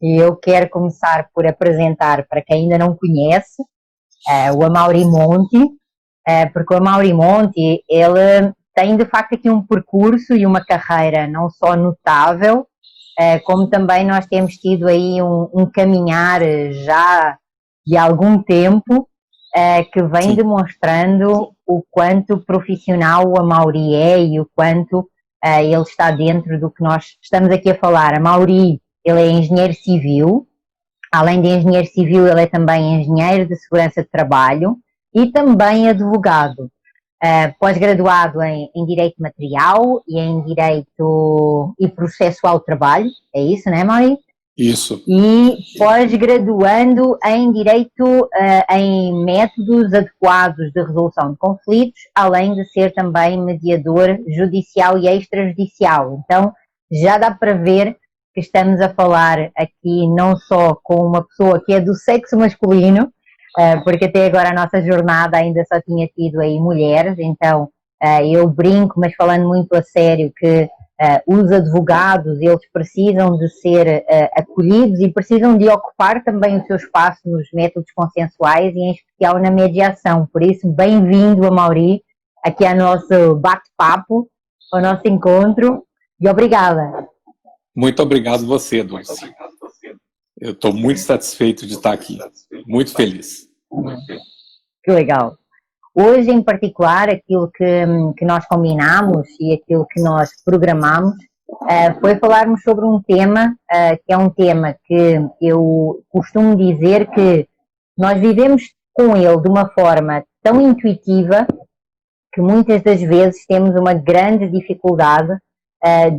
E eu quero começar por apresentar, para quem ainda não conhece, o Amaury Monti, porque o Amaury Monti, ele tem de facto aqui um percurso e uma carreira não só notável, como também nós temos tido aí um caminhar já de algum tempo, que vem Sim. demonstrando o quanto profissional o Amaury é e o quanto ele está dentro do que nós estamos aqui a falar. Amaury, ele é engenheiro civil, além de engenheiro civil, ele é também engenheiro de segurança de trabalho e também advogado. Pós-graduado em Direito Material e em Direito e Processual do Trabalho, é isso, não é, Amaury? Isso. E pós-graduando em Direito em Métodos Adequados de Resolução de Conflitos, além de ser também mediador judicial e extrajudicial. Então, já dá para ver que estamos a falar aqui não só com uma pessoa que é do sexo masculino, porque até agora a nossa jornada ainda só tinha tido aí mulheres, então eu brinco, mas falando muito a sério, que os advogados, eles precisam de ser acolhidos e precisam de ocupar também o seu espaço nos métodos consensuais e em especial na mediação. Por isso, bem-vindo, Amaury, aqui ao nosso bate-papo, ao nosso encontro, e obrigada. Muito obrigado você, Dulce. Eu estou muito satisfeito de estar aqui, muito feliz. Que legal. Hoje, em particular, aquilo que nós combinamos e aquilo que nós programamos foi falarmos sobre um tema, que é um tema que eu costumo dizer que nós vivemos com ele de uma forma tão intuitiva que muitas das vezes temos uma grande dificuldade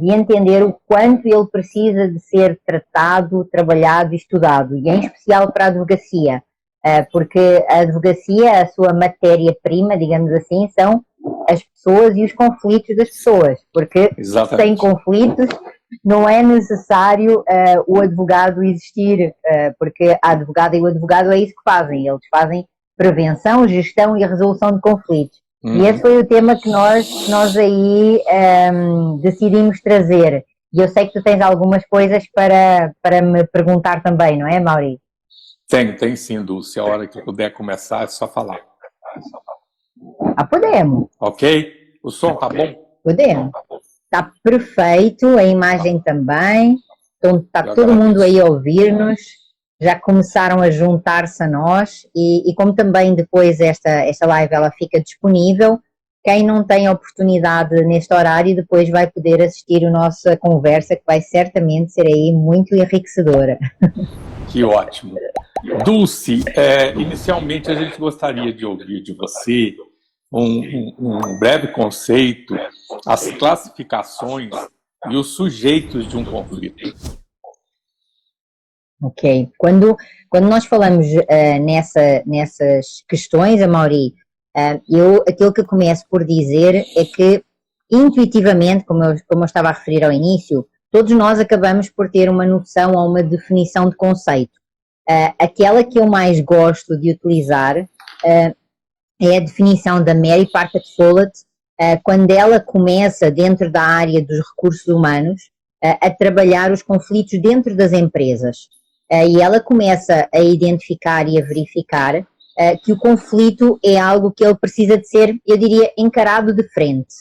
de entender o quanto ele precisa de ser tratado, trabalhado e estudado, e em especial para a advocacia. Porque a advocacia, a sua matéria-prima, digamos assim, são as pessoas e os conflitos das pessoas, porque sem conflitos não é necessário o advogado existir, porque a advogada e o advogado é isso que fazem, eles fazem prevenção, gestão e resolução de conflitos. E esse foi o tema que nós aí decidimos trazer. E eu sei que tu tens algumas coisas para me perguntar também, não é, Amaury? Tem sim, Dulce. A hora que puder começar é só falar. Podemos. Ok? O som tá bom? Podemos. Está perfeito, a imagem também. Então está todo mundo aí a ouvir-nos. Já começaram a juntar-se a nós e como também depois esta live ela fica disponível, quem não tem oportunidade neste horário depois vai poder assistir a nossa conversa, que vai certamente ser aí muito enriquecedora. Que ótimo. Dulce, inicialmente a gente gostaria de ouvir de você um breve conceito, as classificações e os sujeitos de um conflito. Ok. Quando nós falamos nessas questões, Amaury, aquilo que eu começo por dizer é que, intuitivamente, como eu estava a referir ao início, todos nós acabamos por ter uma noção ou uma definição de conceito. Aquela que eu mais gosto de utilizar é a definição da Mary Parker Follett, quando ela começa, dentro da área dos recursos humanos, a trabalhar os conflitos dentro das empresas. E ela começa a identificar e a verificar que o conflito é algo que ele precisa de ser, eu diria, encarado de frente.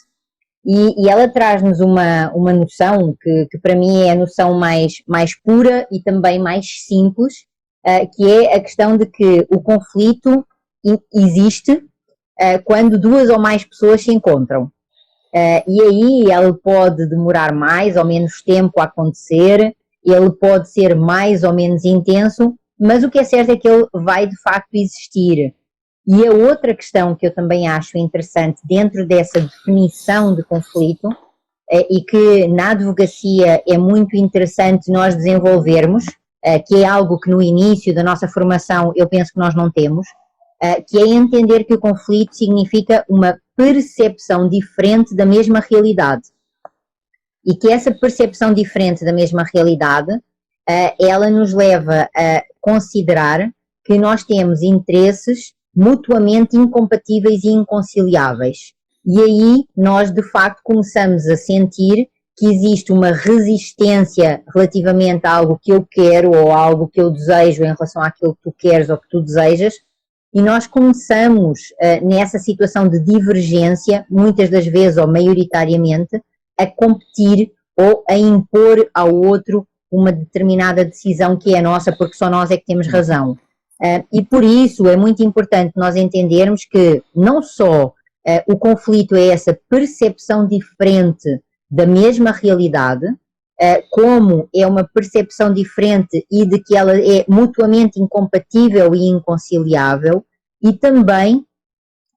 E ela traz-nos uma noção que para mim é a noção mais pura e também mais simples, que é a questão de que o conflito existe quando duas ou mais pessoas se encontram. E aí ele pode demorar mais ou menos tempo a acontecer, ele pode ser mais ou menos intenso, mas o que é certo é que ele vai de facto existir. E a outra questão que eu também acho interessante dentro dessa definição de conflito, e que na advocacia é muito interessante nós desenvolvermos, que é algo que no início da nossa formação eu penso que nós não temos, que é entender que o conflito significa uma percepção diferente da mesma realidade. E que essa percepção diferente da mesma realidade, ela nos leva a considerar que nós temos interesses mutuamente incompatíveis e inconciliáveis. E aí nós, de facto, começamos a sentir que existe uma resistência relativamente a algo que eu quero ou a algo que eu desejo em relação àquilo que tu queres ou que tu desejas, e nós começamos nessa situação de divergência, muitas das vezes ou maioritariamente, a competir ou a impor ao outro uma determinada decisão que é nossa, porque só nós é que temos razão. E por isso é muito importante nós entendermos que não só o conflito é essa percepção diferente da mesma realidade, como é uma percepção diferente e de que ela é mutuamente incompatível e inconciliável, e também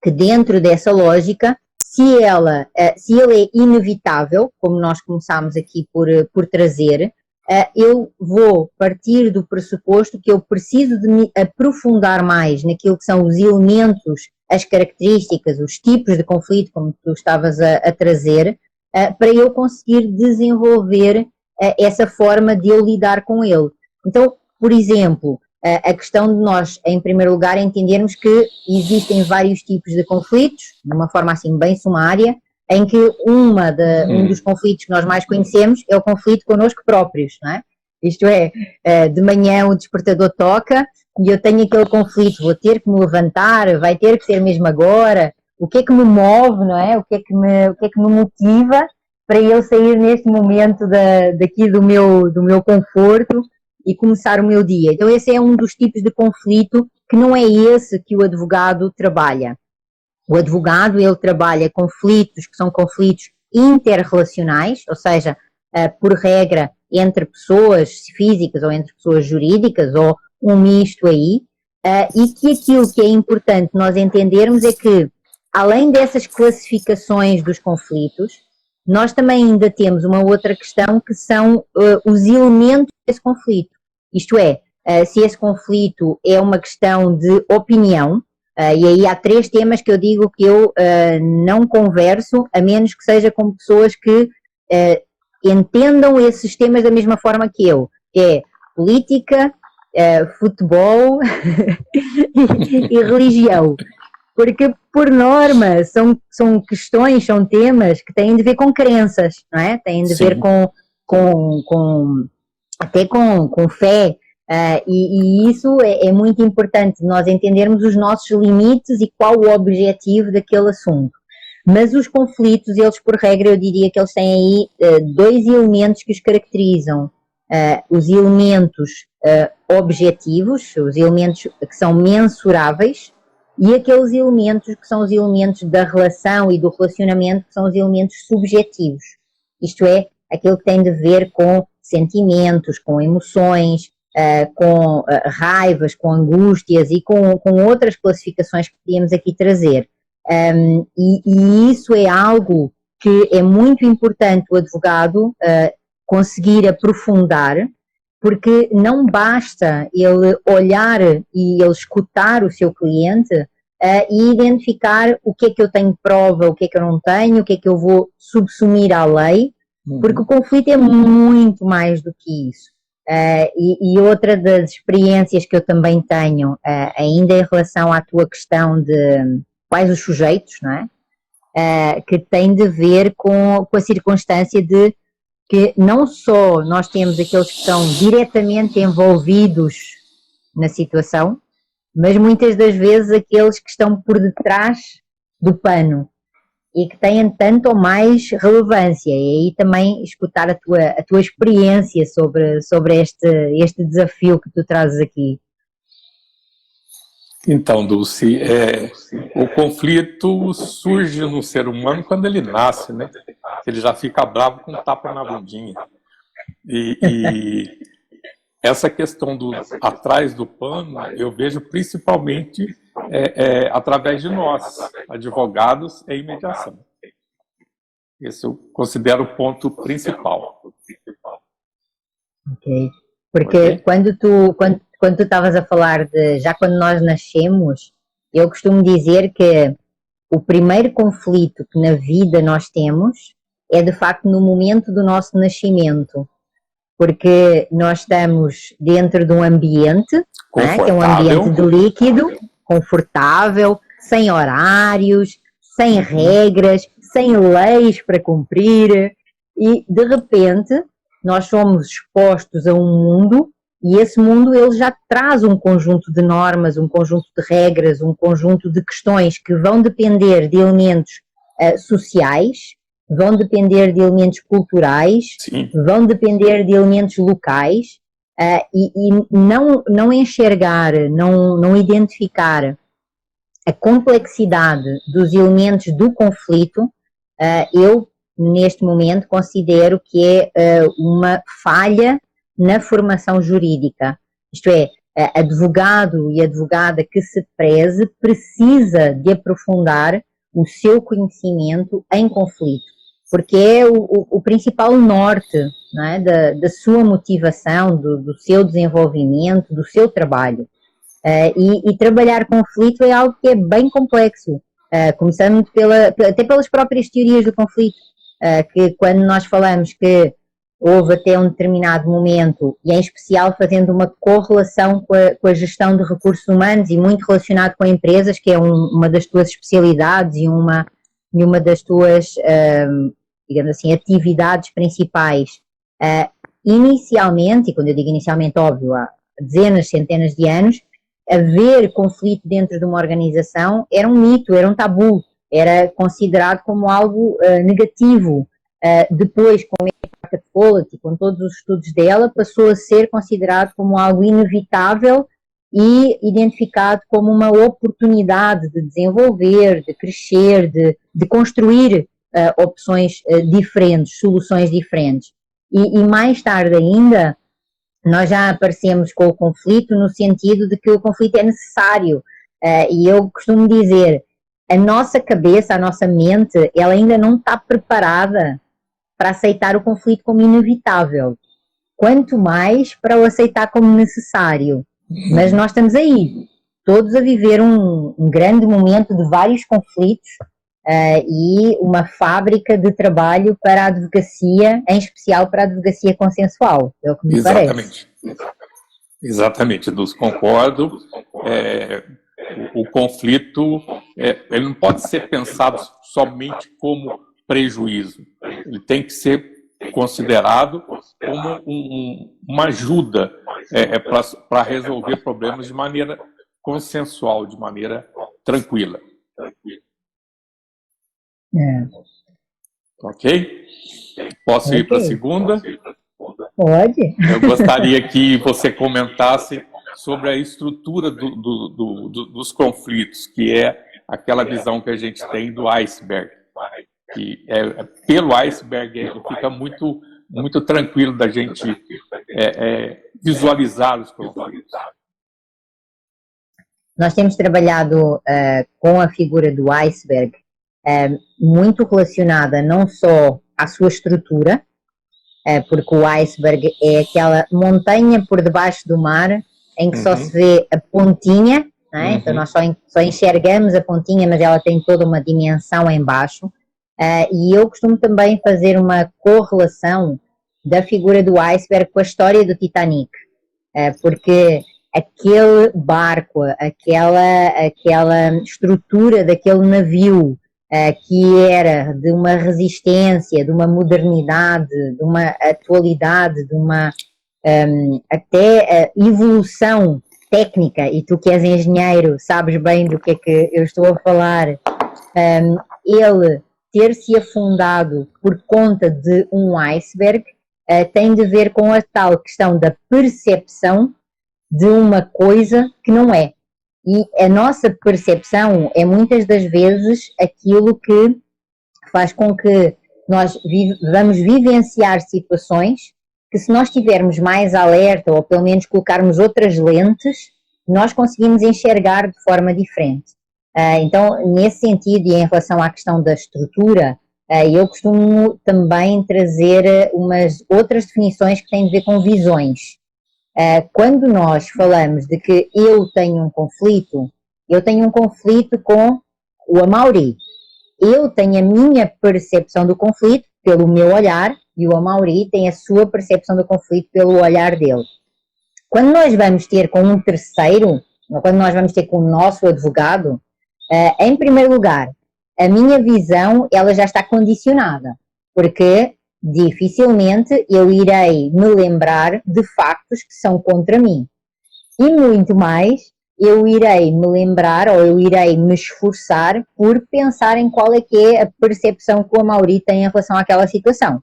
que dentro dessa lógica, se ele é inevitável, como nós começámos aqui por trazer, eu vou partir do pressuposto que eu preciso de me aprofundar mais naquilo que são os elementos, as características, os tipos de conflito, como tu estavas a trazer, para eu conseguir desenvolver essa forma de eu lidar com ele. Então, por exemplo, a questão de nós, em primeiro lugar, entendermos que existem vários tipos de conflitos, de uma forma assim bem sumária, em que um dos conflitos que nós mais conhecemos é o conflito connosco próprios, não é? Isto é, de manhã o despertador toca e eu tenho aquele conflito, vou ter que me levantar, vai ter que ser mesmo agora, o que é que me move, não é? O que é que me motiva para eu sair neste momento daqui do meu conforto e começar o meu dia. Então esse é um dos tipos de conflito que não é esse que o advogado trabalha. O advogado, ele trabalha conflitos que são conflitos interrelacionais, ou seja, por regra, entre pessoas físicas ou entre pessoas jurídicas, ou um misto aí, e que aquilo que é importante nós entendermos é que, além dessas classificações dos conflitos, nós também ainda temos uma outra questão que são os elementos desse conflito. Isto é, se esse conflito é uma questão de opinião, e aí há 3 temas que eu digo que eu não converso, a menos que seja com pessoas que entendam esses temas da mesma forma que eu, que é política, futebol e religião. Porque, por norma, são questões, são temas que têm de ver com crenças, não é? Têm de ver até com fé. E isso é muito importante, nós entendermos os nossos limites e qual o objetivo daquele assunto. Mas os conflitos, eles por regra, eu diria que eles têm aí 2 elementos que os caracterizam. Os elementos objetivos, os elementos que são mensuráveis, e aqueles elementos que são os elementos da relação e do relacionamento, que são os elementos subjetivos. Isto é, aquilo que tem de ver com sentimentos, com emoções, com raivas, com angústias e com outras classificações que podíamos aqui trazer. E isso é algo que é muito importante o advogado conseguir aprofundar, porque não basta ele olhar e ele escutar o seu cliente e identificar o que é que eu tenho prova, o que é que eu não tenho, o que é que eu vou subsumir à lei, porque o conflito é muito mais do que isso. E outra das experiências que eu também tenho, ainda em relação à tua questão de quais os sujeitos, não é? Que tem de ver com a circunstância de que não só nós temos aqueles que estão diretamente envolvidos na situação, mas muitas das vezes aqueles que estão por detrás do pano e que têm tanto ou mais relevância. E aí também escutar a tua experiência sobre este desafio que tu trazes aqui. Então, Dulce, o conflito surge no ser humano quando ele nasce, né? Ele já fica bravo com um tapa na bundinha. E essa questão do atrás do pano, eu vejo principalmente através de nós, advogados e mediação. Esse eu considero o ponto principal. Ok. Porque quando tu estavas a falar de já quando nós nascemos, eu costumo dizer que o primeiro conflito que na vida nós temos é de facto no momento do nosso nascimento, porque nós estamos dentro de um ambiente, né, que é um ambiente de líquido, confortável, sem horários, sem regras, sem leis para cumprir, e de repente nós somos expostos a um mundo e esse mundo ele já traz um conjunto de normas, um conjunto de regras, um conjunto de questões que vão depender de elementos sociais, vão depender de elementos culturais, Sim. vão depender de elementos locais e não enxergar, não identificar a complexidade dos elementos do conflito, eu neste momento considero que é uma falha na formação jurídica. Isto é, advogado e advogada que se preze precisa de aprofundar o seu conhecimento em conflito, porque é o principal norte, não é, da sua motivação, do seu desenvolvimento, do seu trabalho. E trabalhar conflito é algo que é bem complexo, começando até pelas próprias teorias do conflito, que quando nós falamos que houve até um determinado momento, e em especial fazendo uma correlação com a gestão de recursos humanos e muito relacionado com empresas, que é uma das tuas especialidades e uma das tuas, digamos assim, atividades principais. Inicialmente, e quando eu digo inicialmente, óbvio, há dezenas, centenas de anos, haver conflito dentro de uma organização era um mito, era um tabu, era considerado como algo negativo. Depois, com a Equality, com todos os estudos dela, passou a ser considerado como algo inevitável e identificado como uma oportunidade de desenvolver, de crescer, de construir opções diferentes, soluções diferentes. E mais tarde ainda, nós já aparecemos com o conflito no sentido de que o conflito é necessário. E eu costumo dizer, a nossa cabeça, a nossa mente, ela ainda não está preparada para aceitar o conflito como inevitável. Quanto mais para o aceitar como necessário. Mas nós estamos aí, todos a viver um grande momento de vários conflitos e uma fábrica de trabalho para a advocacia, em especial para a advocacia consensual, é o que me parece. Exatamente, Dulce, concordo. O conflito ele não pode ser pensado somente como prejuízo. Ele tem que ser considerado como uma ajuda para resolver problemas de maneira consensual, de maneira tranquila. Ok? Posso ir para a segunda? Pode. Eu gostaria que você comentasse sobre a estrutura dos conflitos, que é aquela visão que a gente tem do iceberg. Que pelo iceberg fica muito, muito tranquilo da gente visualizar os conflitos. Nós temos trabalhado com a figura do iceberg muito relacionada não só à sua estrutura, porque o iceberg é aquela montanha por debaixo do mar em que só se vê a pontinha, não é? Então nós só enxergamos a pontinha, mas ela tem toda uma dimensão em baixo. E eu costumo também fazer uma correlação da figura do iceberg com a história do Titanic, porque aquele barco, aquela estrutura daquele navio que era de uma resistência, de uma modernidade, de uma atualidade, de uma até evolução técnica, e tu que és engenheiro sabes bem do que é que eu estou a falar, ele ter se afundado por conta de um iceberg tem de ver com a tal questão da percepção de uma coisa que não é. E a nossa percepção é muitas das vezes aquilo que faz com que nós vamos vivenciar situações que, se nós estivermos mais alerta ou pelo menos colocarmos outras lentes, nós conseguimos enxergar de forma diferente. Então, nesse sentido e em relação à questão da estrutura, eu costumo também trazer umas outras definições que têm a ver com visões. Quando nós falamos de que eu tenho um conflito com o Amaury. Eu tenho a minha percepção do conflito pelo meu olhar e o Amaury tem a sua percepção do conflito pelo olhar dele. Quando nós vamos ter com um terceiro, ou quando nós vamos ter com o nosso advogado, em primeiro lugar, a minha visão ela já está condicionada, porque dificilmente eu irei me lembrar de factos que são contra mim. E muito mais, eu irei me lembrar ou eu irei me esforçar por pensar em qual é que é a percepção que o Amaury tem em relação àquela situação.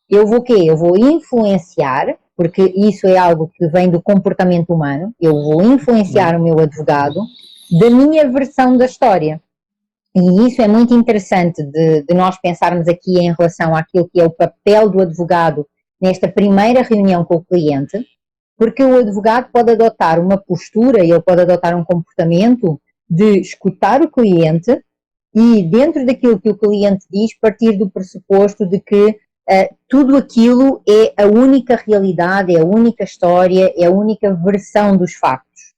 Eu vou o quê? Eu vou influenciar, porque isso é algo que vem do comportamento humano, eu vou influenciar o meu advogado da minha versão da história. E isso é muito interessante de nós pensarmos aqui em relação àquilo que é o papel do advogado nesta primeira reunião com o cliente, porque o advogado pode adotar uma postura e ele pode adotar um comportamento de escutar o cliente e, dentro daquilo que o cliente diz, partir do pressuposto de que tudo aquilo é a única realidade, é a única história, é a única versão dos factos.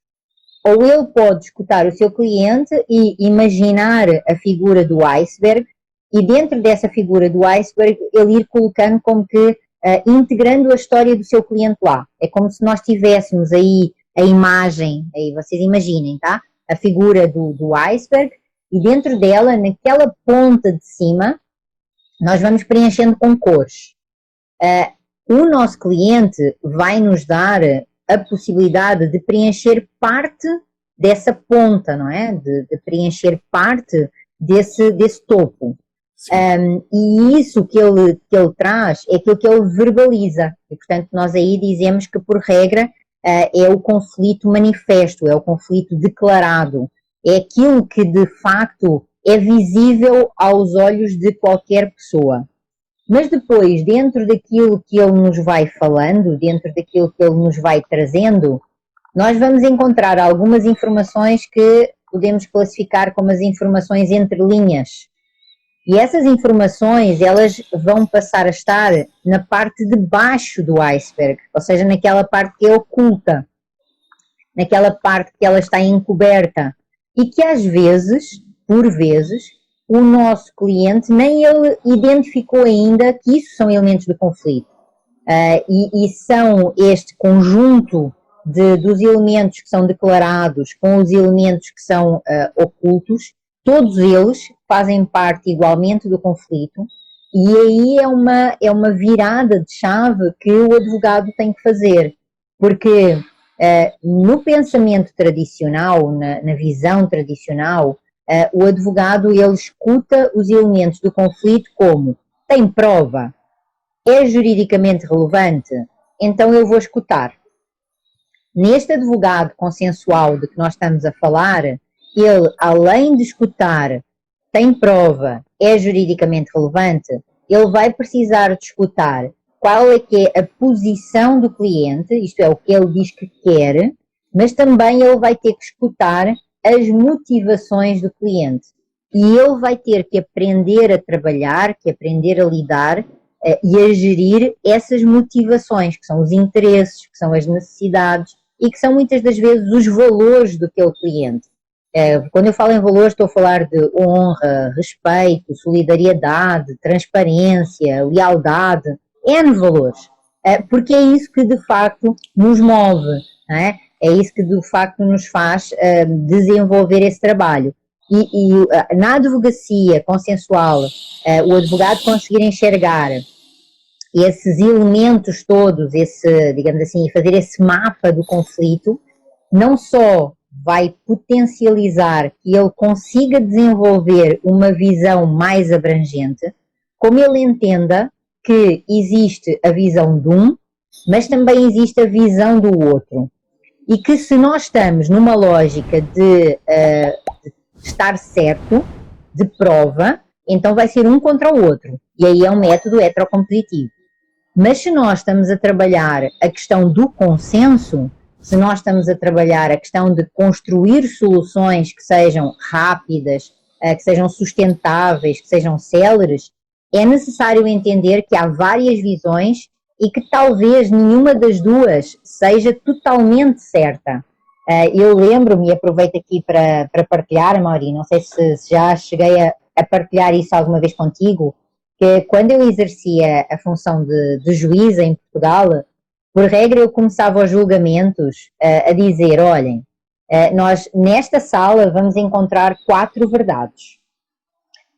Ou ele pode escutar o seu cliente e imaginar a figura do iceberg e dentro dessa figura do iceberg ele ir colocando como que integrando a história do seu cliente lá. É como se nós tivéssemos aí a imagem, aí vocês imaginem, tá? A figura do iceberg e dentro dela, naquela ponta de cima, nós vamos preenchendo com cores. O nosso cliente vai nos dar a possibilidade de preencher parte dessa ponta, não é? De preencher parte desse topo. E isso que ele traz é aquilo que ele verbaliza. E, portanto, nós aí dizemos que, por regra, é o conflito manifesto, é o conflito declarado. É aquilo que, de facto, é visível aos olhos de qualquer pessoa. Mas depois, dentro daquilo que ele nos vai falando, dentro daquilo que ele nos vai trazendo, nós vamos encontrar algumas informações que podemos classificar como as informações entre linhas. E essas informações, elas vão passar a estar na parte de baixo do iceberg, ou seja, naquela parte que é oculta, naquela parte que ela está encoberta e que às vezes, por vezes, o nosso cliente nem ele identificou ainda que isso são elementos de conflito. E são este conjunto dos elementos que são declarados com os elementos que são ocultos, todos eles fazem parte igualmente do conflito e aí é uma virada de chave que o advogado tem que fazer, porque no pensamento tradicional, na visão tradicional, o advogado ele escuta os elementos do conflito como tem prova, é juridicamente relevante, então eu vou escutar. Neste advogado consensual de que nós estamos a falar, ele, além de escutar, tem prova, é juridicamente relevante, ele vai precisar de escutar qual é que é a posição do cliente, isto é, o que ele diz que quer, mas também ele vai ter que escutar as motivações do cliente. E ele vai ter que aprender a trabalhar, que aprender a lidar e a gerir essas motivações, que são os interesses, que são as necessidades e que são muitas das vezes os valores do teu cliente. Quando eu falo em valores, estou a falar de honra, respeito, solidariedade, transparência, lealdade, N valores, porque é isso que de facto nos move, não é? É isso que de facto nos faz desenvolver esse trabalho. E na advocacia consensual, o advogado conseguir enxergar esses elementos todos, digamos assim, fazer esse mapa do conflito, não só vai potencializar que ele consiga desenvolver uma visão mais abrangente, como ele entenda que existe a visão de um, mas também existe a visão do outro. E que se nós estamos numa lógica de estar certo, de prova, então vai ser um contra o outro. E aí é um método heterocompositivo. Mas se nós estamos a trabalhar a questão do consenso, se nós estamos a trabalhar a questão de construir soluções que sejam rápidas, que sejam sustentáveis, que sejam céleres, é necessário entender que há várias visões e que talvez nenhuma das duas seja totalmente certa. Eu lembro-me, e aproveito aqui para partilhar, Amaury, não sei se já cheguei a partilhar isso alguma vez contigo, que quando eu exercia a função de juíza em Portugal, por regra eu começava os julgamentos a dizer, olhem, nós nesta sala vamos encontrar 4 verdades.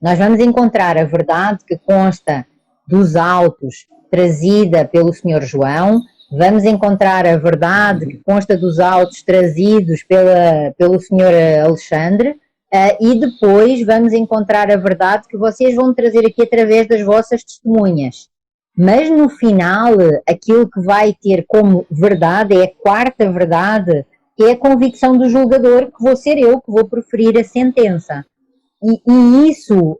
Nós vamos encontrar a verdade que consta dos autos trazida pelo Sr. João, vamos encontrar a verdade que consta dos autos trazidos pelo Sr. Alexandre, e depois vamos encontrar a verdade que vocês vão trazer aqui através das vossas testemunhas. Mas no final, aquilo que vai ter como verdade é a quarta verdade, que é a convicção do julgador, que vou ser eu que vou proferir a sentença. E isso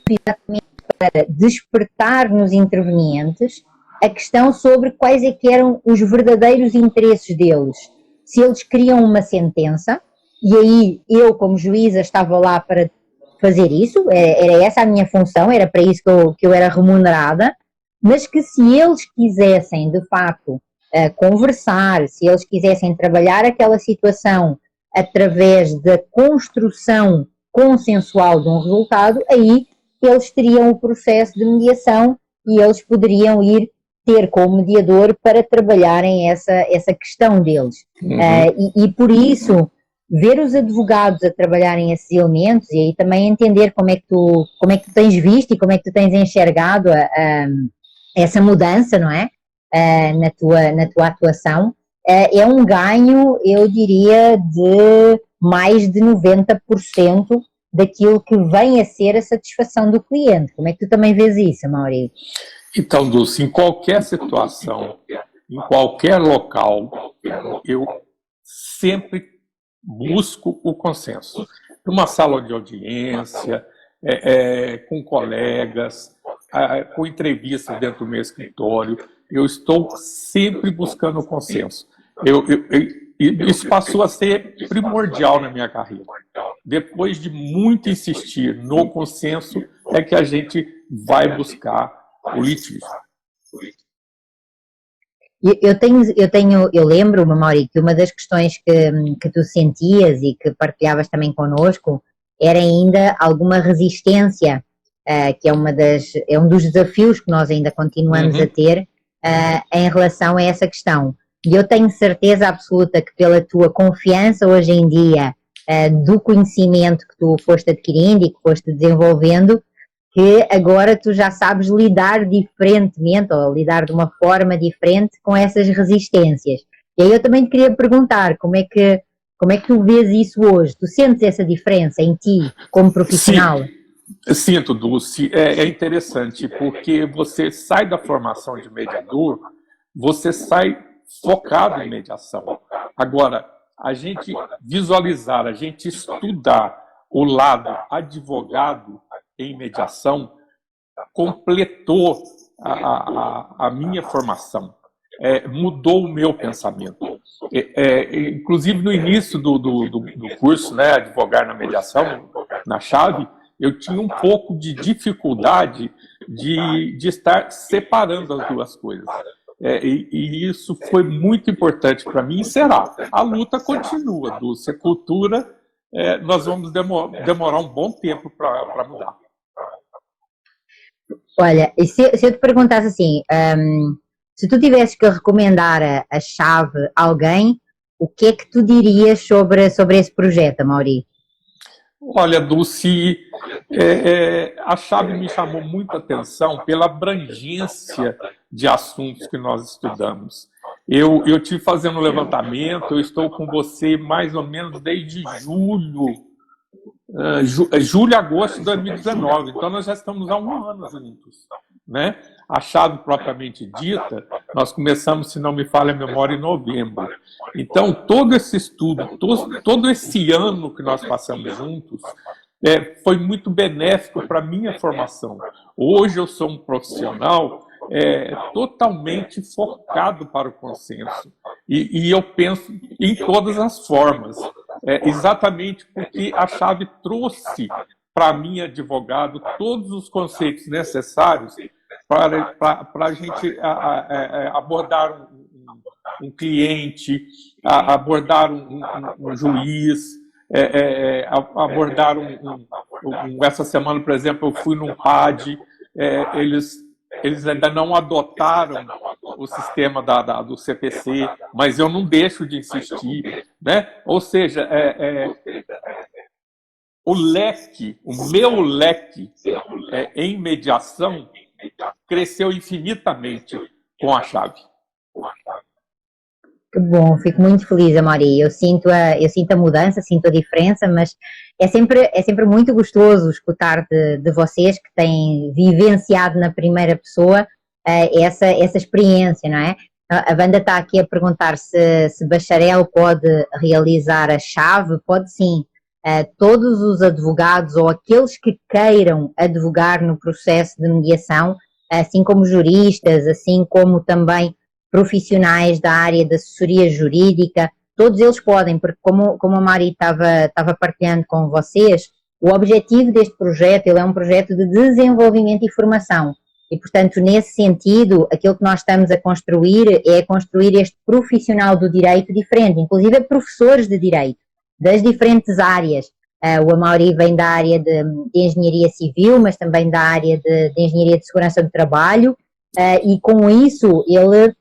exatamente para despertar nos intervenientes a questão sobre quais é que eram os verdadeiros interesses deles. Se eles queriam uma sentença, e aí eu, como juíza, estava lá para fazer isso, era essa a minha função, era para isso que eu era remunerada, mas que se eles quisessem, de facto, conversar, se eles quisessem trabalhar aquela situação através da construção consensual de um resultado, aí eles teriam o processo de mediação e eles poderiam ir ter como mediador para trabalharem essa questão deles. E por isso, ver os advogados a trabalharem esses elementos e aí também entender como é que tu tens visto e como é que tu tens enxergado essa mudança, não é? Na tua atuação, é um ganho, eu diria, de mais de 90% daquilo que vem a ser a satisfação do cliente. Como é que tu também vês isso, Amaury? Então, Dulce, em qualquer situação, em qualquer local, eu sempre busco o consenso. Numa sala de audiência, com colegas, com entrevistas dentro do meu escritório, eu estou sempre buscando o consenso. Isso passou a ser primordial na minha carreira. Depois de muito insistir no consenso, é que a gente vai buscar o litígio. Eu lembro, Amaury, que uma das questões que tu sentias e que partilhavas também connosco era ainda alguma resistência, que é um dos desafios que nós ainda continuamos a ter em relação a essa questão. E eu tenho certeza absoluta que pela tua confiança hoje em dia, do conhecimento que tu foste adquirindo e que foste desenvolvendo, que agora tu já sabes lidar diferentemente ou lidar de uma forma diferente com essas resistências. E aí eu também te queria perguntar como é que tu vês isso hoje? Tu sentes essa diferença em ti como profissional? Sim, sinto, Dulce. É interessante porque você sai da formação de mediador, você sai focado em mediação. Agora, a gente visualizar, a gente estudar o lado advogado em mediação completou a minha formação, mudou o meu pensamento. Inclusive, no início do curso, né, Advogar na Mediação, na chave, eu tinha um pouco de dificuldade de estar separando as duas coisas. E isso foi muito importante para mim e será. A luta continua, Dulce. A cultura, nós vamos demorar um bom tempo para mudar. Olha, e se eu te perguntasse assim, se tu tivesses que recomendar a chave a alguém, o que é que tu dirias sobre esse projeto, Amaury? Olha, Dulce, a chave me chamou muita atenção pela abrangência de assuntos que nós estudamos. Eu estive fazendo um levantamento, eu estou com você mais ou menos desde julho, agosto de 2019, então nós já estamos há um ano juntos, né? A chave propriamente dita, nós começamos, se não me falha a memória, em novembro. Então, todo esse estudo, todo esse ano que nós passamos juntos, foi muito benéfico para a minha formação. Hoje eu sou um profissional totalmente focado para o consenso. E eu penso em todas as formas. Exatamente porque a chave trouxe para mim, advogado, todos os conceitos necessários para a gente abordar um cliente, abordar um juiz, abordar essa semana, por exemplo, eu fui num PAD, eles ainda não adotaram o sistema do CPC, mas eu não deixo de insistir, né? Ou seja, o meu leque em mediação cresceu infinitamente com a chave. Que bom, fico muito feliz, Amaury. Eu sinto a mudança, sinto a diferença, mas é sempre muito gostoso escutar de vocês que têm vivenciado na primeira pessoa essa experiência, não é? A Wanda está aqui a perguntar se bacharel pode realizar a chave. Pode sim. Todos os advogados ou aqueles que queiram advogar no processo de mediação, assim como juristas, assim como também profissionais da área da assessoria jurídica, todos eles podem, porque como a Mari estava partilhando com vocês, o objetivo deste projeto, ele é um projeto de desenvolvimento e formação, e portanto nesse sentido, aquilo que nós estamos a construir é construir este profissional do direito diferente, inclusive professores de direito, das diferentes áreas. O Amaury vem da área de engenharia civil, mas também da área de engenharia de segurança do trabalho, e com isso ele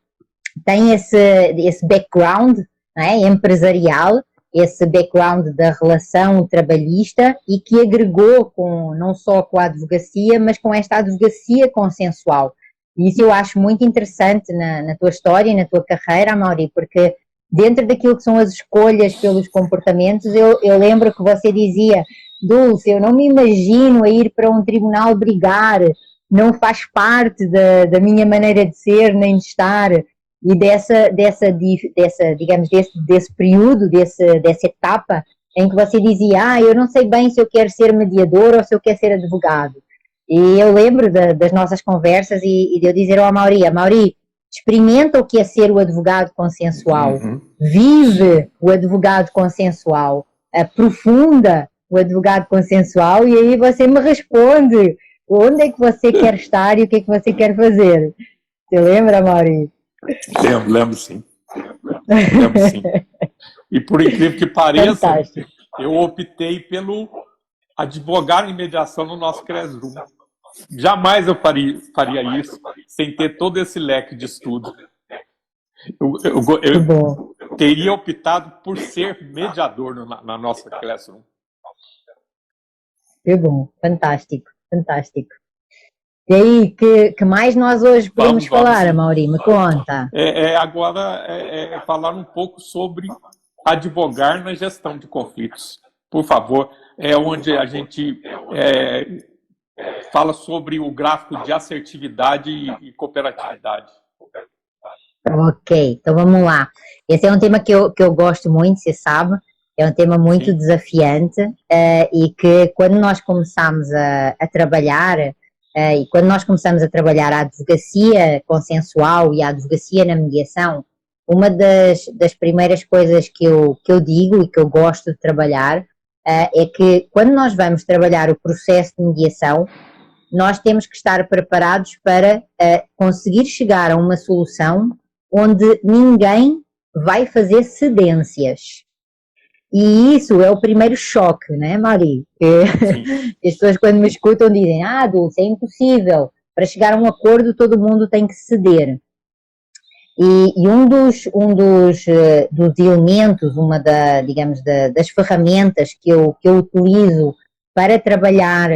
tem esse background, não é, empresarial, esse background da relação trabalhista e que agregou não só com a advocacia, mas com esta advocacia consensual. E isso eu acho muito interessante na tua história e na tua carreira, Amaury, porque dentro daquilo que são as escolhas pelos comportamentos, eu lembro que você dizia, Dulce, eu não me imagino a ir para um tribunal brigar, não faz parte da minha maneira de ser nem de estar. E digamos, desse período, dessa etapa em que você dizia, eu não sei bem se eu quero ser mediador ou se eu quero ser advogado. E eu lembro das nossas conversas e de eu dizer ao Amaury, experimenta o que é ser o advogado consensual, vive o advogado consensual, aprofunda o advogado consensual e aí você me responde onde é que você quer estar e o que é que você quer fazer. Você lembra, Amaury? Lembro sim. Lembro sim. E por incrível que pareça, fantástico, eu optei pelo advogar em mediação no nosso Classroom. Jamais eu faria isso sem ter todo esse leque de estudo. Eu teria optado por ser mediador na nossa Classroom. Que bom, fantástico, fantástico. E aí, que mais nós hoje podemos falar, Amaury? Me conta. Agora falar um pouco sobre advogar na gestão de conflitos. Por favor, onde a gente fala sobre o gráfico de assertividade e cooperatividade. Ok, então vamos lá. Esse é um tema que eu gosto muito, você sabe, é um tema muito desafiante e que quando nós começamos a trabalhar, e quando nós começamos a trabalhar a advocacia consensual e a advocacia na mediação, uma das primeiras coisas que eu digo e que eu gosto de trabalhar é que quando nós vamos trabalhar o processo de mediação, nós temos que estar preparados para conseguir chegar a uma solução onde ninguém vai fazer cedências. E isso é o primeiro choque, né, Mari? As pessoas quando me escutam dizem, Dulce, é impossível, para chegar a um acordo todo mundo tem que ceder. E um dos elementos, das ferramentas que eu utilizo para trabalhar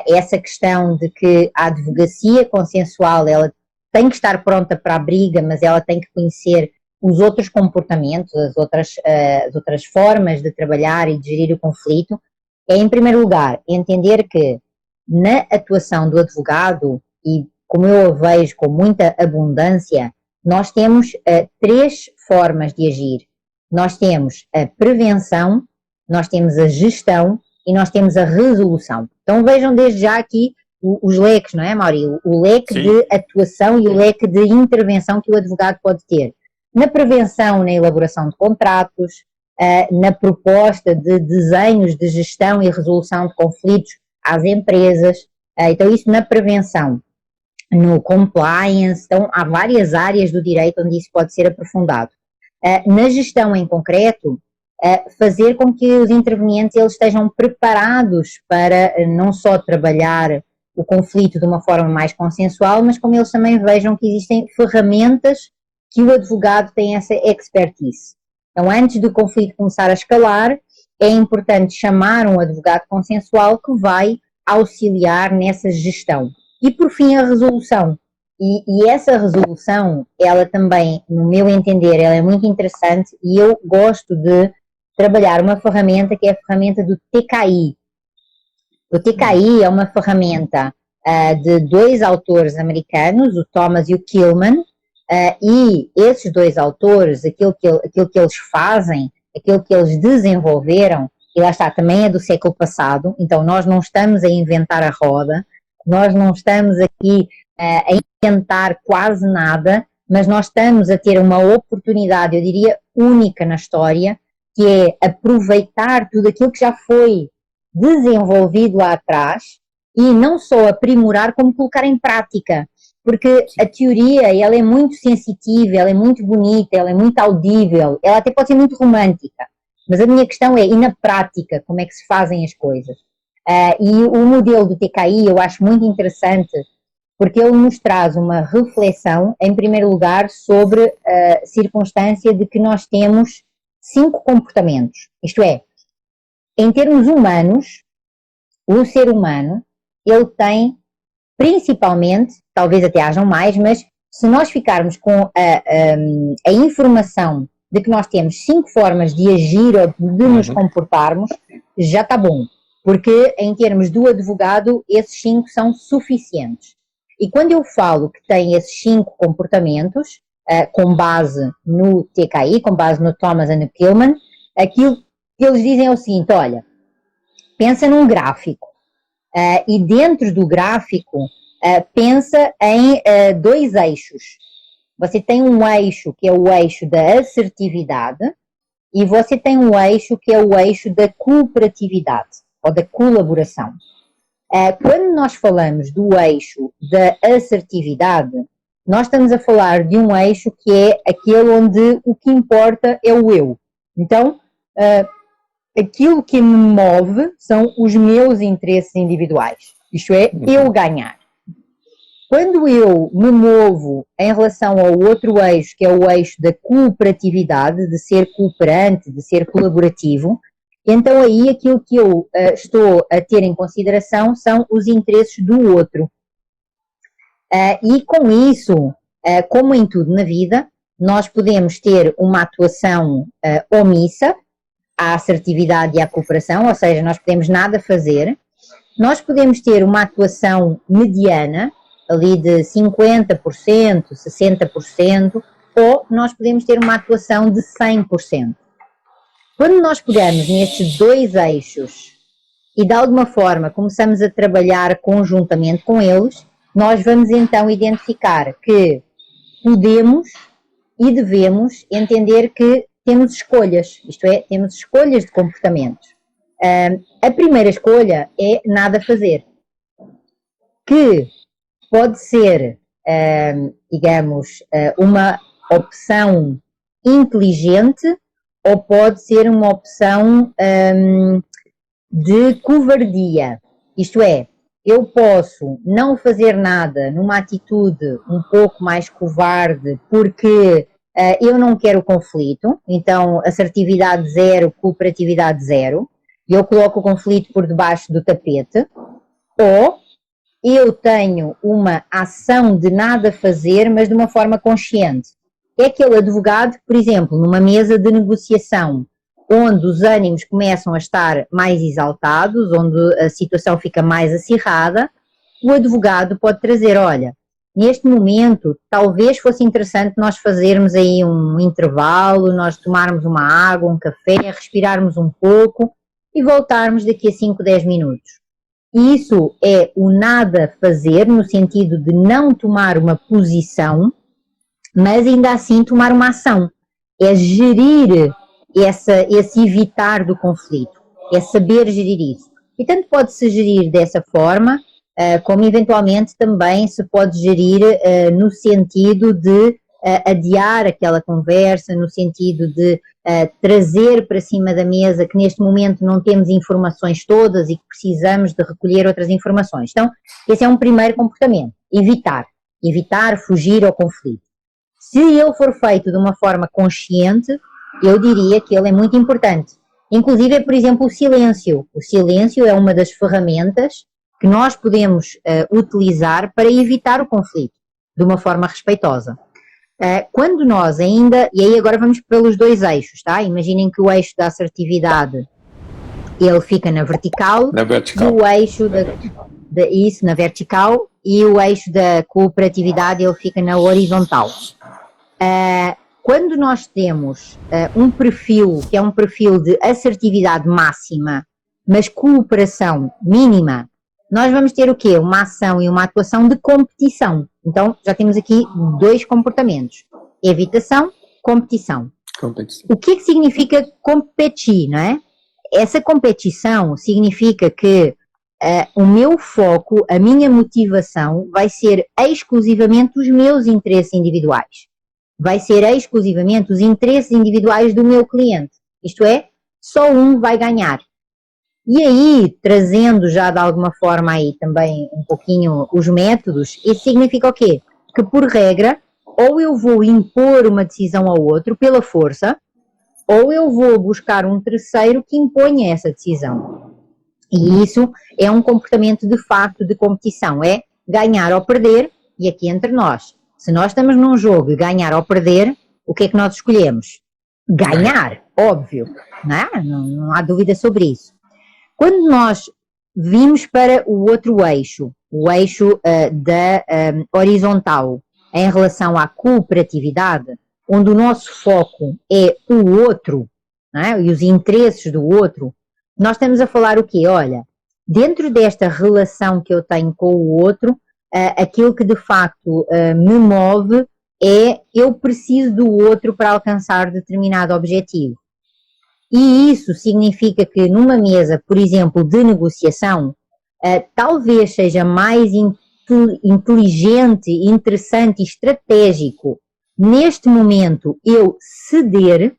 essa questão de que a advocacia consensual, ela tem que estar pronta para a briga, mas ela tem que conhecer os outros comportamentos, as outras formas de trabalhar e de gerir o conflito, é, em primeiro lugar, entender que na atuação do advogado, e como eu a vejo com muita abundância, nós temos 3 formas de agir. Nós temos a prevenção, nós temos a gestão e nós temos a resolução. Então vejam desde já aqui os leques, não é, Amaury? O leque de atuação e o leque de intervenção que o advogado pode ter. Na prevenção, na elaboração de contratos, na proposta de desenhos de gestão e resolução de conflitos às empresas, então isso na prevenção. No compliance, então há várias áreas do direito onde isso pode ser aprofundado. Na gestão em concreto, fazer com que os intervenientes eles estejam preparados para não só trabalhar o conflito de uma forma mais consensual, mas como eles também vejam que existem ferramentas que o advogado tem essa expertise. Então, antes do conflito começar a escalar, é importante chamar um advogado consensual que vai auxiliar nessa gestão. E por fim a resolução. E essa resolução, ela também, no meu entender, ela é muito interessante e eu gosto de trabalhar uma ferramenta que é a ferramenta do TKI. O TKI é uma ferramenta de dois autores americanos, o Thomas e o Kilman, e esses dois autores, aquilo que eles fazem, aquilo que eles desenvolveram, e lá está, também é do século passado, então nós não estamos a inventar a roda, nós não estamos aqui a inventar quase nada, mas nós estamos a ter uma oportunidade, eu diria, única na história, que é aproveitar tudo aquilo que já foi desenvolvido lá atrás e não só aprimorar, como colocar em prática. Porque a teoria, ela é muito sensitiva, ela é muito bonita, ela é muito audível, ela até pode ser muito romântica. Mas a minha questão é, e na prática, como é que se fazem as coisas? E o modelo do TKI eu acho muito interessante, porque ele nos traz uma reflexão, em primeiro lugar, sobre a circunstância de que nós temos 5 comportamentos. Isto é, em termos humanos, o ser humano, ele tem principalmente, talvez até hajam mais, mas se nós ficarmos com a informação de que nós temos 5 formas de agir ou de nos comportarmos, já está bom. Porque em termos do advogado, esses 5 são suficientes. E quando eu falo que tem esses 5 comportamentos, com base no TKI, com base no Thomas e no Kilman, aquilo que eles dizem é o seguinte, olha, pensa num gráfico, e dentro do gráfico pensa em 2 eixos. Você tem um eixo que é o eixo da assertividade e você tem um eixo que é o eixo da cooperatividade ou da colaboração. Quando nós falamos do eixo da assertividade, nós estamos a falar de um eixo que é aquele onde o que importa é o eu. Então, aquilo que me move são os meus interesses individuais. Isto é, eu ganhar. Quando eu me movo em relação ao outro eixo, que é o eixo da cooperatividade, de ser cooperante, de ser colaborativo, então aí aquilo que eu estou a ter em consideração são os interesses do outro. E com isso, como em tudo na vida, nós podemos ter uma atuação omissa, à assertividade e à cooperação, ou seja, nós podemos nada fazer. Nós podemos ter uma atuação mediana, ali de 50%, 60%, ou nós podemos ter uma atuação de 100%. Quando nós pegamos nestes 2 eixos e de alguma forma começamos a trabalhar conjuntamente com eles, nós vamos então identificar que podemos e devemos entender que temos escolhas, isto é, temos escolhas de comportamentos. A primeira escolha é nada fazer, que pode ser, digamos, uma opção inteligente ou pode ser uma opção de covardia. Isto é, eu posso não fazer nada numa atitude um pouco mais covarde porque eu não quero conflito, então assertividade 0, cooperatividade 0, e eu coloco o conflito por debaixo do tapete, ou eu tenho uma ação de nada fazer, mas de uma forma consciente. É aquele advogado, por exemplo, numa mesa de negociação, onde os ânimos começam a estar mais exaltados, onde a situação fica mais acirrada, o advogado pode trazer, olha, neste momento talvez fosse interessante nós fazermos aí um intervalo, nós tomarmos uma água, um café, respirarmos um pouco e voltarmos daqui a 5, 10 minutos. E isso é o nada fazer, no sentido de não tomar uma posição, mas ainda assim tomar uma ação. É gerir esse evitar do conflito, é saber gerir isso. E tanto pode-se gerir dessa forma, como eventualmente também se pode gerir no sentido de adiar aquela conversa, no sentido de trazer para cima da mesa que neste momento não temos informações todas e que precisamos de recolher outras informações. Então, esse é um primeiro comportamento, evitar fugir ao conflito. Se ele for feito de uma forma consciente, eu diria que ele é muito importante. Inclusive, por exemplo, o silêncio. O silêncio é uma das ferramentas que nós podemos utilizar para evitar o conflito de uma forma respeitosa. Quando nós ainda, e aí agora vamos pelos dois eixos, tá? Imaginem que o eixo da assertividade, ele fica na vertical, e o eixo isso, na vertical, e o eixo da cooperatividade, ele fica na horizontal. Quando nós temos um perfil, que é um perfil de assertividade máxima, mas cooperação mínima, nós vamos ter o quê? Uma ação e uma atuação de competição. Então, já temos aqui dois comportamentos. Evitação, competição. O que significa competir, não é? Essa competição significa que o meu foco, a minha motivação vai ser exclusivamente os meus interesses individuais. Vai ser exclusivamente os interesses individuais do meu cliente. Isto é, só um vai ganhar. E aí, trazendo já de alguma forma aí também um pouquinho os métodos, isso significa o quê? Que por regra, ou eu vou impor uma decisão ao outro pela força, ou eu vou buscar um terceiro que imponha essa decisão. E isso é um comportamento de facto de competição, é ganhar ou perder, e aqui entre nós. Se nós estamos num jogo de ganhar ou perder, o que é que nós escolhemos? Ganhar, óbvio, não há dúvida sobre isso. Quando nós vimos para o outro eixo, o eixo da horizontal, em relação à cooperatividade, onde o nosso foco é o outro, e os interesses do outro, nós estamos a falar o quê? Olha, dentro desta relação que eu tenho com o outro, aquilo que de facto me move é eu preciso do outro para alcançar determinado objetivo. E isso significa que numa mesa, por exemplo, de negociação, talvez seja mais inteligente, interessante e estratégico neste momento eu ceder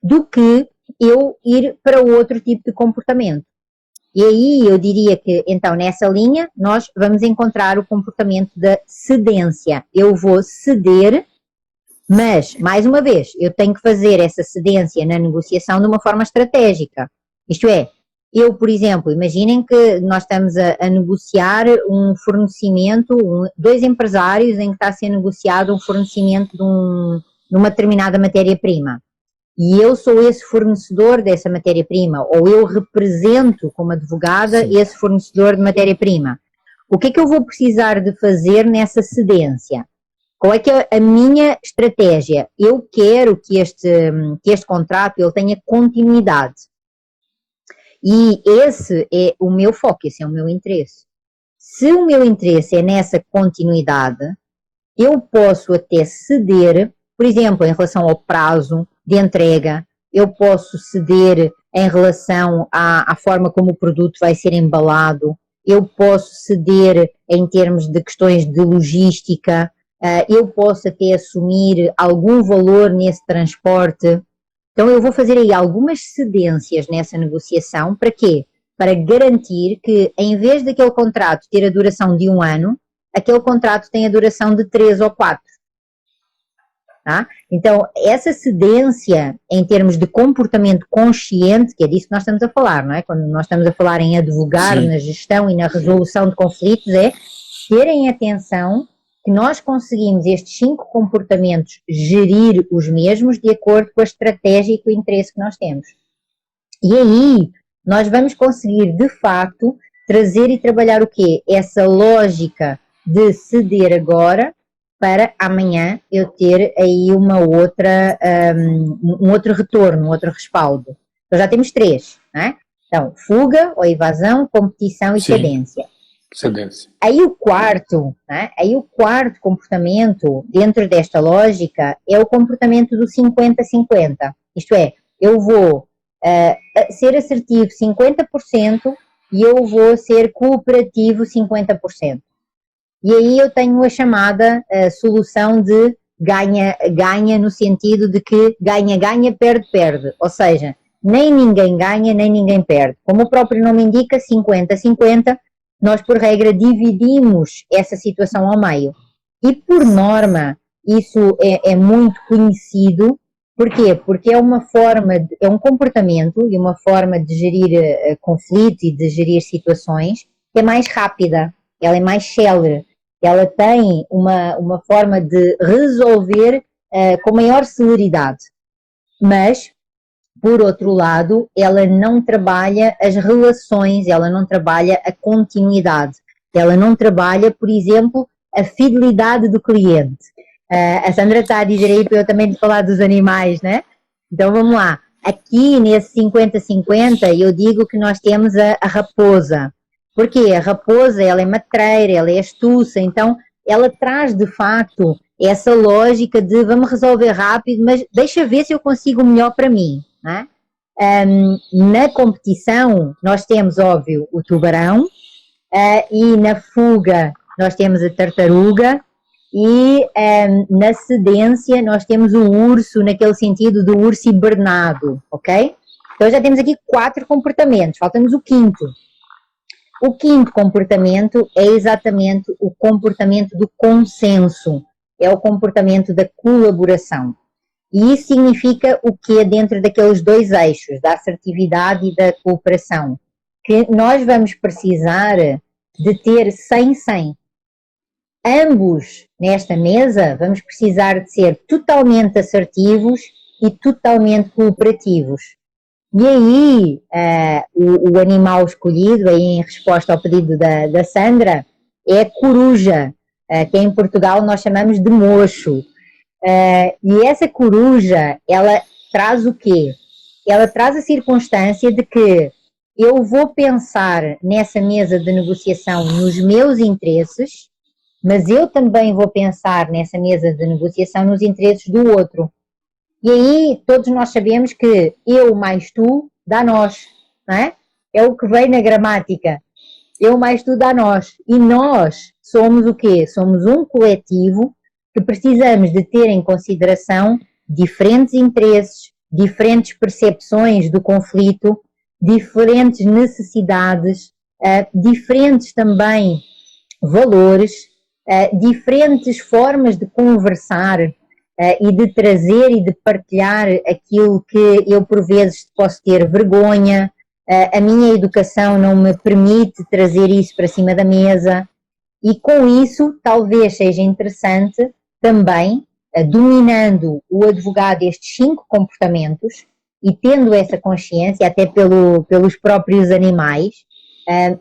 do que eu ir para outro tipo de comportamento. E aí eu diria que, então, nessa linha, nós vamos encontrar o comportamento da cedência. Eu vou ceder, mas, mais uma vez, eu tenho que fazer essa cedência na negociação de uma forma estratégica. Isto é, eu, por exemplo, imaginem que nós estamos a negociar um fornecimento, dois empresários em que está a ser negociado um fornecimento de uma determinada matéria-prima. E eu sou esse fornecedor dessa matéria-prima, ou eu represento como advogada esse fornecedor de matéria-prima. O que é que eu vou precisar de fazer nessa cedência? Qual é que é a minha estratégia? Eu quero que este contrato ele tenha continuidade. E esse é o meu foco, esse é o meu interesse. Se o meu interesse é nessa continuidade, eu posso até ceder, por exemplo, em relação ao prazo de entrega, eu posso ceder em relação à forma como o produto vai ser embalado, eu posso ceder em termos de questões de logística, eu posso até assumir algum valor nesse transporte. Então eu vou fazer aí algumas cedências nessa negociação, para quê? Para garantir que em vez daquele contrato ter a duração de 1 ano, aquele contrato tem a duração de 3 ou 4. Tá? Então, essa cedência em termos de comportamento consciente, que é disso que nós estamos a falar, não é? Quando nós estamos a falar em advogar, na gestão e na resolução de conflitos, é terem atenção que nós conseguimos estes 5 comportamentos gerir os mesmos de acordo com a estratégia e com o interesse que nós temos. E aí, nós vamos conseguir, de facto, trazer e trabalhar o quê? Essa lógica de ceder agora, para amanhã eu ter aí uma outra, um outro retorno, um outro respaldo. Então já temos 3, não é? Então, fuga ou evasão, competição e cedência. Aí o quarto, né? Aí o quarto comportamento dentro desta lógica é o comportamento do 50-50. Isto é, eu vou ser assertivo 50% e eu vou ser cooperativo 50%. E aí eu tenho a chamada solução de ganha-ganha, no sentido de que ganha-ganha, perde-perde. Ou seja, nem ninguém ganha, nem ninguém perde. Como o próprio nome indica, 50-50, nós por regra dividimos essa situação ao meio. E por norma, isso é muito conhecido, Porquê? Porque é um comportamento e uma forma de gerir conflito e de gerir situações que é mais rápida, ela é mais célere, ela tem uma forma de resolver com maior celeridade. Mas, por outro lado, ela não trabalha as relações, ela não trabalha a continuidade, ela não trabalha, por exemplo, a fidelidade do cliente. A Sandra está a dizer aí para eu também falar dos animais, né? Então vamos lá. Aqui nesse 50-50 eu digo que nós temos a raposa. Porquê? A raposa, ela é matreira, ela é astuça, então ela traz de facto essa lógica de vamos resolver rápido, mas deixa ver se eu consigo o melhor para mim, né? Na competição nós temos, óbvio, o tubarão, e na fuga nós temos a tartaruga, e na cedência nós temos o urso, naquele sentido do urso hibernado, ok? Então já temos aqui 4 comportamentos, falta-nos o quinto. O quinto comportamento é exatamente o comportamento do consenso, é o comportamento da colaboração. E isso significa o quê dentro daqueles 2 eixos, da assertividade e da cooperação? Que nós vamos precisar de ter 100-100. Ambos nesta mesa vamos precisar de ser totalmente assertivos e totalmente cooperativos. E aí o animal escolhido, aí em resposta ao pedido da Sandra, é a coruja, que em Portugal nós chamamos de mocho. E essa coruja, ela traz o quê? Ela traz a circunstância de que eu vou pensar nessa mesa de negociação nos meus interesses, mas eu também vou pensar nessa mesa de negociação nos interesses do outro. E aí todos nós sabemos que eu mais tu dá nós, não é? É o que vem na gramática. Eu mais tu dá nós. E nós somos o quê? Somos um coletivo que precisamos de ter em consideração diferentes interesses, diferentes percepções do conflito, diferentes necessidades, diferentes também valores, diferentes formas de conversar e de trazer e de partilhar aquilo que eu por vezes posso ter vergonha, a minha educação não me permite trazer isso para cima da mesa, e com isso talvez seja interessante também, dominando o advogado estes 5 comportamentos e tendo essa consciência, até pelos próprios animais,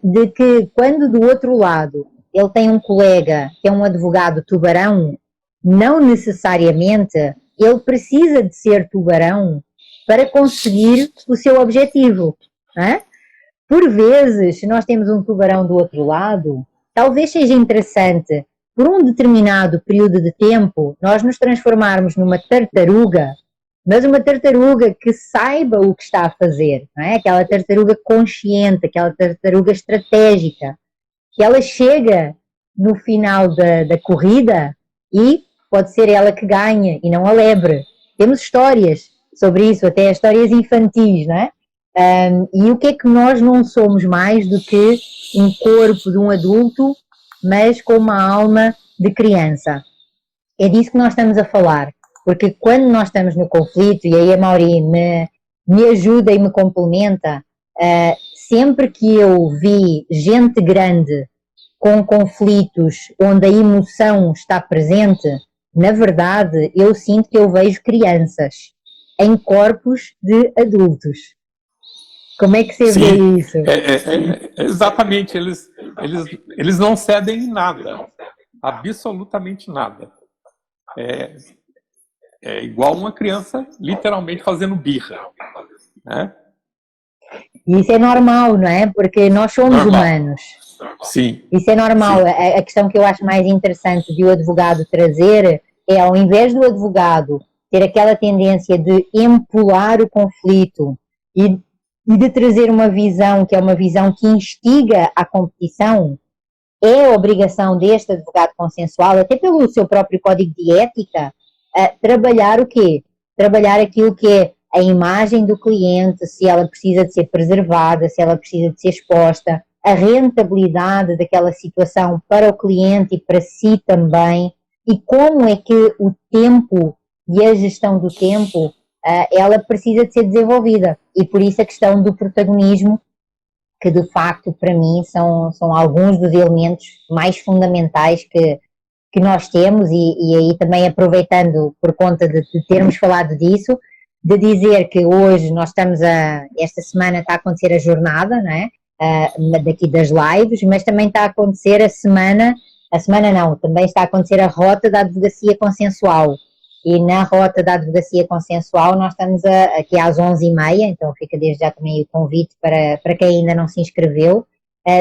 de que quando do outro lado ele tem um colega que é um advogado tubarão, não necessariamente ele precisa de ser tubarão para conseguir o seu objetivo. Não é? Por vezes, se nós temos um tubarão do outro lado, talvez seja interessante, por um determinado período de tempo, nós nos transformarmos numa tartaruga, mas uma tartaruga que saiba o que está a fazer, não é? Aquela tartaruga consciente, aquela tartaruga estratégica, que ela chega no final da corrida e pode ser ela que ganha e não a lebre. Temos histórias sobre isso, até histórias infantis, não é? E o que é que nós não somos mais do que um corpo de um adulto, mas com uma alma de criança? É disso que nós estamos a falar, porque quando nós estamos no conflito, e aí a Mauri me ajuda e me complementa, sempre que eu vi gente grande com conflitos onde a emoção está presente, na verdade eu sinto que eu vejo crianças em corpos de adultos. Como é que você vê isso? Exatamente, eles não cedem em nada, absolutamente nada. É igual uma criança literalmente fazendo birra, né? Isso é normal, não é? Porque nós somos humanos. Sim. Isso é normal. Sim. A questão que eu acho mais interessante de o advogado trazer é, ao invés do advogado ter aquela tendência de empolar o conflito e de trazer uma visão que é uma visão que instiga a competição, é a obrigação deste advogado consensual, até pelo seu próprio código de ética, trabalhar o quê? Trabalhar aquilo que é a imagem do cliente, se ela precisa de ser preservada, se ela precisa de ser exposta, a rentabilidade daquela situação para o cliente e para si também, e como é que o tempo e a gestão do tempo ela precisa de ser desenvolvida. E por isso a questão do protagonismo, que de facto para mim são alguns dos elementos mais fundamentais que nós temos, e aí também aproveitando por conta de termos falado disso, de dizer que hoje nós esta semana está a acontecer a jornada, não é? Daqui das lives, mas também está a acontecer também está a acontecer a rota da advocacia consensual. E na rota da advocacia consensual nós estamos aqui às 11h30, então fica desde já também o convite para quem ainda não se inscreveu.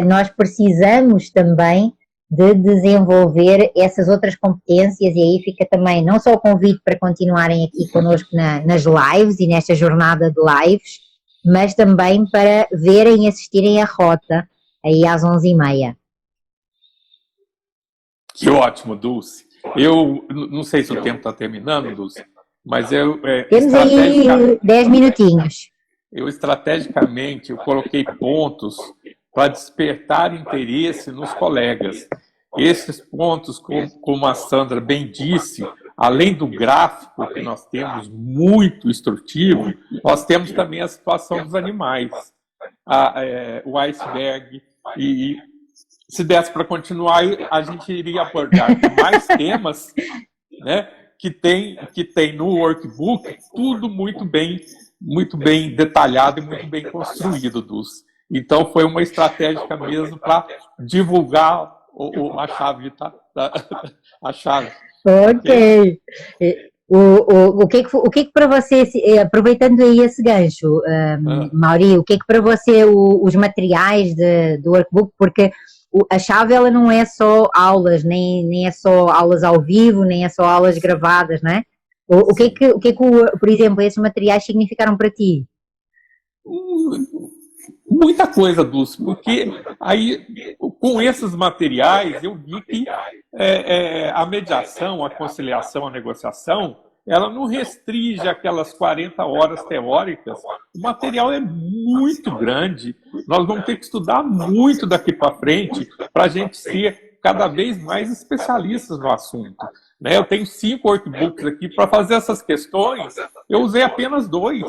Nós precisamos também de desenvolver essas outras competências, e aí fica também não só o convite para continuarem aqui connosco nas lives e nesta jornada de lives, mas também para verem e assistirem a rota aí às 11h30. Que ótimo, Dulce. Eu não sei se o tempo está terminando, Dulce, mas temos aí 10 minutinhos. Estrategicamente, eu coloquei pontos para despertar interesse nos colegas. Esses pontos, como a Sandra bem disse, além do gráfico que nós temos muito instrutivo, nós temos também a situação dos animais, o iceberg, e se desse para continuar, a gente iria abordar mais temas, né, que tem no workbook, tudo muito bem detalhado e muito bem construído, Dulce. Então, foi uma estratégia mesmo para divulgar a chave, tá? A chave. Ok. O que que para você, aproveitando aí esse gancho, Mauri, o que para você os materiais do workbook, porque a chave ela não é só aulas, nem é só aulas ao vivo, nem é só aulas gravadas, não é? O que por exemplo, esses materiais significaram para ti? Muita coisa, Dulce, porque aí, com esses materiais, eu vi que a mediação, a conciliação, a negociação, ela não restringe aquelas 40 horas teóricas. O material é muito grande, nós vamos ter que estudar muito daqui para frente para a gente ser cada vez mais especialistas no assunto. Né? Eu tenho 5 workbooks aqui para fazer essas questões, eu usei apenas 2,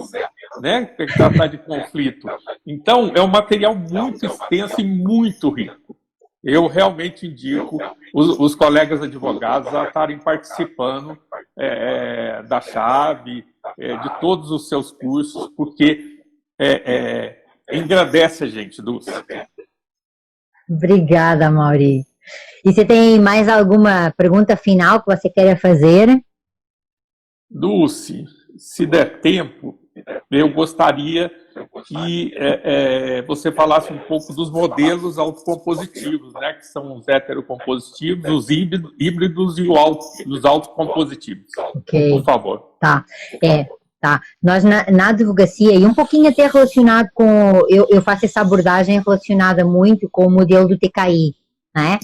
né, para tratar de conflito. Então, é um material muito extenso e muito rico. Eu realmente indico os colegas advogados a estarem participando da chave, de todos os seus cursos, porque engrandece a gente, Dulce. Obrigada, Mauri. E você tem mais alguma pergunta final que você queira fazer? Dulce, se der tempo, eu gostaria que você falasse um pouco dos modelos autocompositivos, né, que são os heterocompositivos, os híbridos e os autocompositivos. Okay. Por favor. Tá. Tá. Nós na advocacia, e um pouquinho até relacionado com, eu faço essa abordagem relacionada muito com o modelo do TKI, né?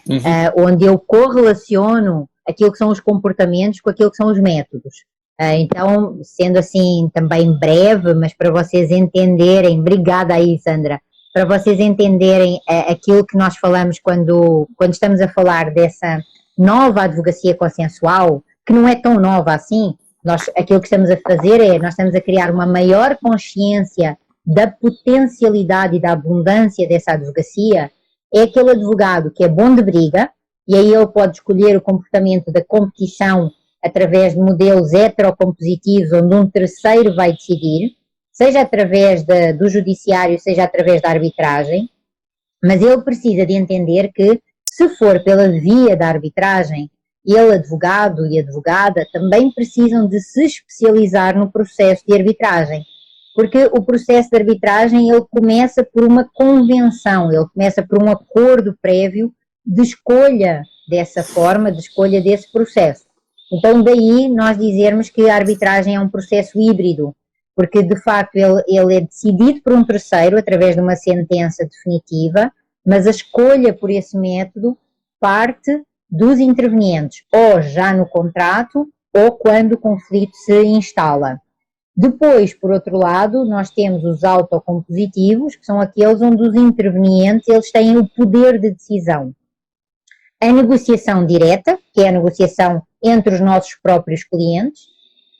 Onde eu correlaciono aquilo que são os comportamentos com aquilo que são os métodos. Então, sendo assim também breve, mas para vocês entenderem, obrigada aí, Sandra, para vocês entenderem aquilo que nós falamos quando estamos a falar dessa nova advocacia consensual, que não é tão nova assim. Aquilo que estamos a fazer nós estamos a criar uma maior consciência da potencialidade e da abundância dessa advocacia. É aquele advogado que é bom de briga, e aí ele pode escolher o comportamento da competição através de modelos heterocompositivos, onde um terceiro vai decidir, seja através do judiciário, seja através da arbitragem, mas ele precisa de entender que, se for pela via da arbitragem, ele, advogado e advogada, também precisam de se especializar no processo de arbitragem, porque o processo de arbitragem ele começa por uma convenção, ele começa por um acordo prévio de escolha dessa forma, de escolha desse processo. Então daí nós dizermos que a arbitragem é um processo híbrido, porque de facto ele é decidido por um terceiro através de uma sentença definitiva, mas a escolha por esse método parte dos intervenientes, ou já no contrato, ou quando o conflito se instala. Depois, por outro lado, nós temos os autocompositivos, que são aqueles onde os intervenientes eles têm o poder de decisão. A negociação direta, que é a negociação entre os nossos próprios clientes,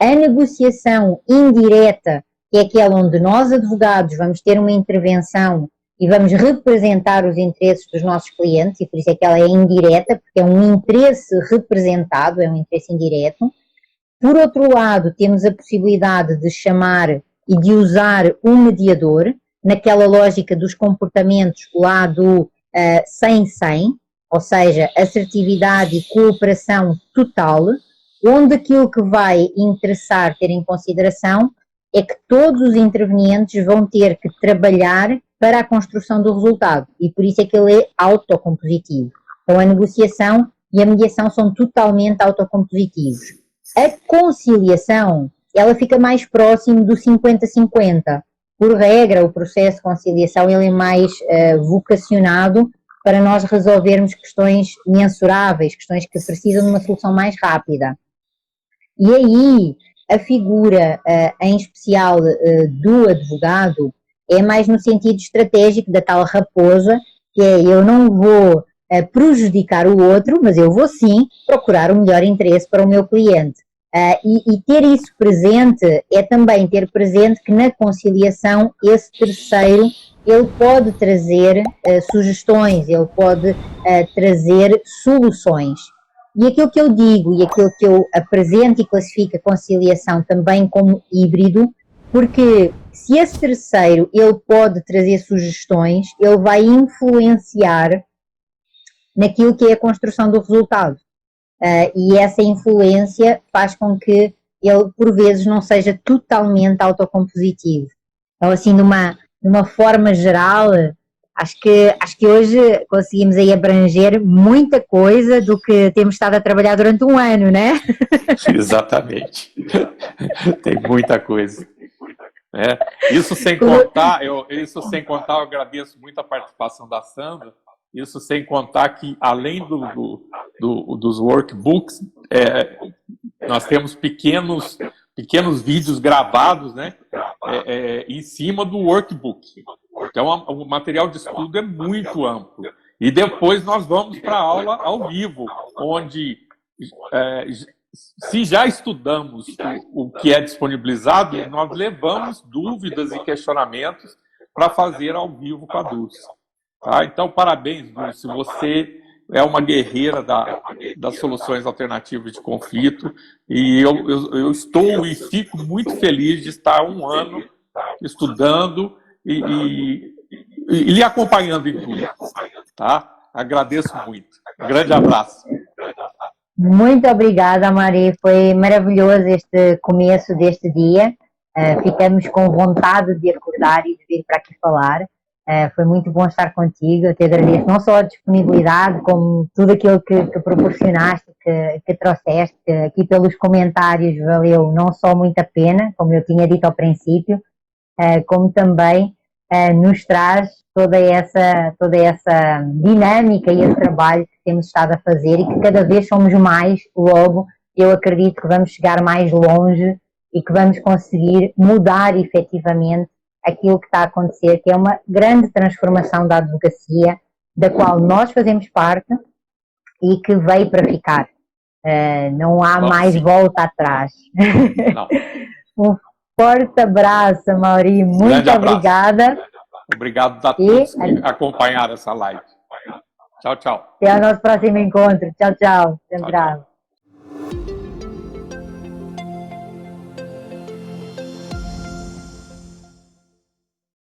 A negociação indireta, que é aquela onde nós, advogados, vamos ter uma intervenção e vamos representar os interesses dos nossos clientes, e por isso é que ela é indireta, porque é um interesse representado, é um interesse indireto. Por outro lado, temos a possibilidade de chamar e de usar um mediador, naquela lógica dos comportamentos lá do 100-100, ou seja, assertividade e cooperação total, onde aquilo que vai interessar ter em consideração é que todos os intervenientes vão ter que trabalhar para a construção do resultado, e por isso é que ele é autocompositivo. Então a negociação e a mediação são totalmente autocompositivos. A conciliação, ela fica mais próximo do 50-50. Por regra, o processo de conciliação ele é mais vocacionado para nós resolvermos questões mensuráveis, questões que precisam de uma solução mais rápida. E aí, a figura, em especial do advogado, é mais no sentido estratégico da tal raposa, que é eu não vou prejudicar o outro, mas eu vou sim procurar o melhor interesse para o meu cliente. E ter isso presente é também ter presente que na conciliação esse terceiro ele pode trazer sugestões, ele pode trazer soluções. E aquilo que eu digo e aquilo que eu apresento e classifico a conciliação também como híbrido, porque se esse terceiro ele pode trazer sugestões, ele vai influenciar naquilo que é a construção do resultado. E essa influência faz com que ele, por vezes, não seja totalmente autocompositivo. Então, assim, de uma forma geral, acho que hoje conseguimos aí abranger muita coisa do que temos estado a trabalhar durante um ano, né? Exatamente. Tem muita coisa. Isso sem contar, eu agradeço muito a participação da Sandra. Isso sem contar que, além dos workbooks, nós temos pequenos vídeos gravados, né, em cima do workbook. Então, o material de estudo é muito amplo. E depois nós vamos para a aula ao vivo, onde, se já estudamos o que é disponibilizado, nós levamos dúvidas e questionamentos para fazer ao vivo com a Dulce. Tá? Então, parabéns, Dulce. Você é uma guerreira das soluções alternativas de conflito, e eu estou e fico muito feliz de estar um ano estudando e lhe acompanhando em tudo. Tá? Agradeço muito. Um grande abraço. Muito obrigada, Mari. Foi maravilhoso este começo deste dia. Ficamos com vontade de acordar e de vir para aqui falar. Foi muito bom estar contigo. Eu te agradeço não só a disponibilidade, como tudo aquilo que proporcionaste, que trouxeste, que aqui pelos comentários valeu não só muito a pena, como eu tinha dito ao princípio, como também nos traz toda essa dinâmica e esse trabalho que temos estado a fazer, e que cada vez somos mais. Logo, eu acredito que vamos chegar mais longe e que vamos conseguir mudar efetivamente aquilo que está a acontecer, que é uma grande transformação da advocacia, da qual nós fazemos parte e que veio para ficar. Não há mais volta atrás. Não. Um forte abraço, Mauri. Muito obrigada. Obrigado a todos que acompanharam essa live. Tchau, tchau. Até o nosso próximo encontro. Tchau, tchau. Sempre.